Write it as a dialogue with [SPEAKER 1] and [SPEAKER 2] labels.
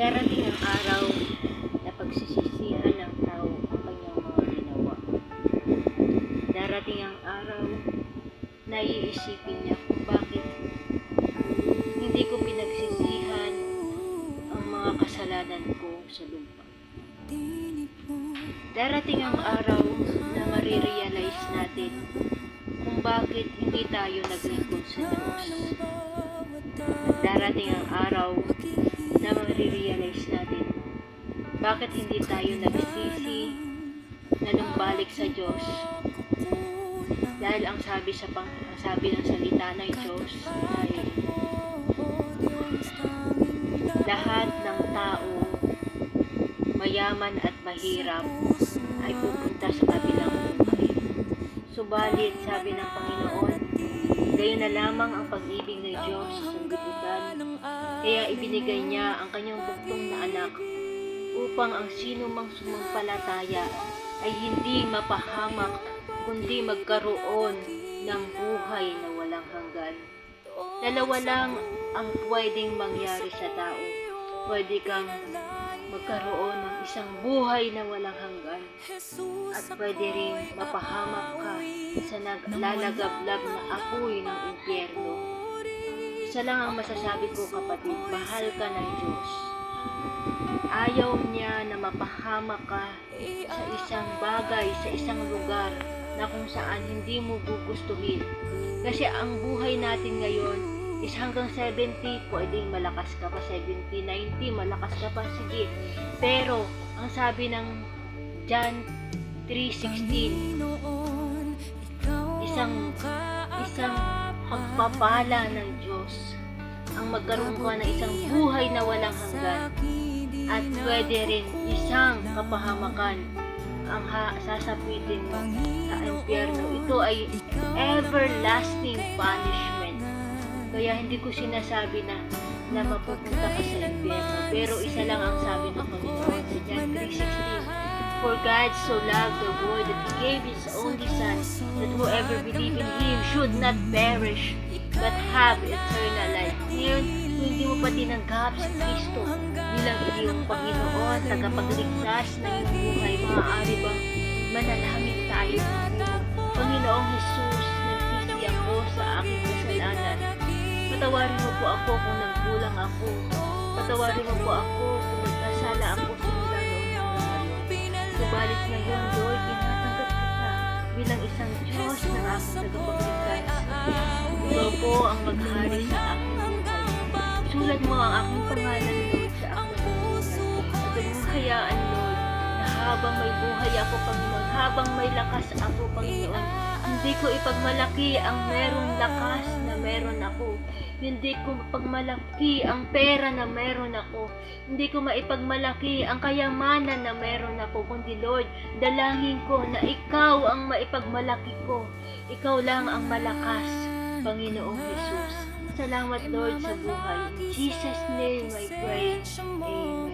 [SPEAKER 1] Darating ang araw na pagsisisihan ng tao ang kanyang mga ginawa. Darating ang araw na iisipin niya kung bakit hindi ko pinagsisihan ang mga kasalanan ko sa lupa. Darating ang araw na marirealize natin kung bakit hindi tayo naglingkod sa Diyos. Darating ang araw na marirealize natin bakit hindi tayo nagsisi na lumbalik sa Diyos. Dahil ang sabi ng salita ng Diyos ay lahat ng tao, mayaman at mahirap, ay pupunta sa kabilang buhay. Subalit, sabi ng Panginoon, gayon na lamang ang pag-ibig ng Diyos sa sanglibutan, kaya ibinigay niya ang kanyang buktong na anak upang ang sino mang sumampalataya ay hindi mapahamak kundi magkaroon ng buhay na walang hanggan. Dalawa lang ang pwedeng mangyari sa tao. Pwede kang magkaroon ng isang buhay na walang hanggan at pwede rin mapahamak ka sa naglalagablab na apoy ng impyerno. Isa lang ang masasabi ko, kapatid, mahal ka ng Diyos. Ayaw niya na mapahamak ka sa isang bagay, sa isang lugar na kung saan hindi mo gugustuhin. Kasi ang buhay natin ngayon is hanggang 70, pwedeng malakas ka pa, 70, 90, malakas ka pa, sige. Pero, ang sabi ng John 3:16, isang pagpapala ng Diyos ang magkaroon ka ng isang buhay na walang hanggan, at pwede rin isang kapahamakan ang sasapitin mo sa impyerno. Ito ay everlasting punishment. Kaya hindi ko sinasabi na mapupunta ka sa impyerno. Pero isa lang ang sabi ng Panginoon sa John 3:16. For God so loved the world that He gave His only Son, that whoever believes in Him should not perish, but have eternal life. Ngayon, kung hindi mo pa tinanggap si Kristo bilang iyong Panginoon, tagapagligtas ng iyong buhay, maaari bang manalangin tayo? Panginoong Jesus, nagsisi ako sa aking kasalanan. Patawarin mo po ako kung nagkulang ako. Patawarin mo po ako kung nagkasala ako simula noon hanggang ngayon. Subalit ngayon, Lord, tinatanggap kita bilang isang Diyos na aking tagapagligtas. Ikaw po ang maghari sa aking buhay. Sulat mo ang aking pangalan, Lord, sa aking buhay. At huwag mong hayaan, Lord, na habang may buhay ako, Panginoon, habang may lakas ako, Panginoon, hindi ko ipagmalaki ang merong lakas na meron ako. Hindi ko mapagmalaki ang pera na meron ako. Hindi ko maipagmalaki ang kayamanan na meron ako. Kundi, Lord, dalangin ko na Ikaw ang maipagmalaki ko. Ikaw lang ang malakas, Panginoong Jesus. Salamat, Lord, sa buhay. In Jesus' name I pray. Amen.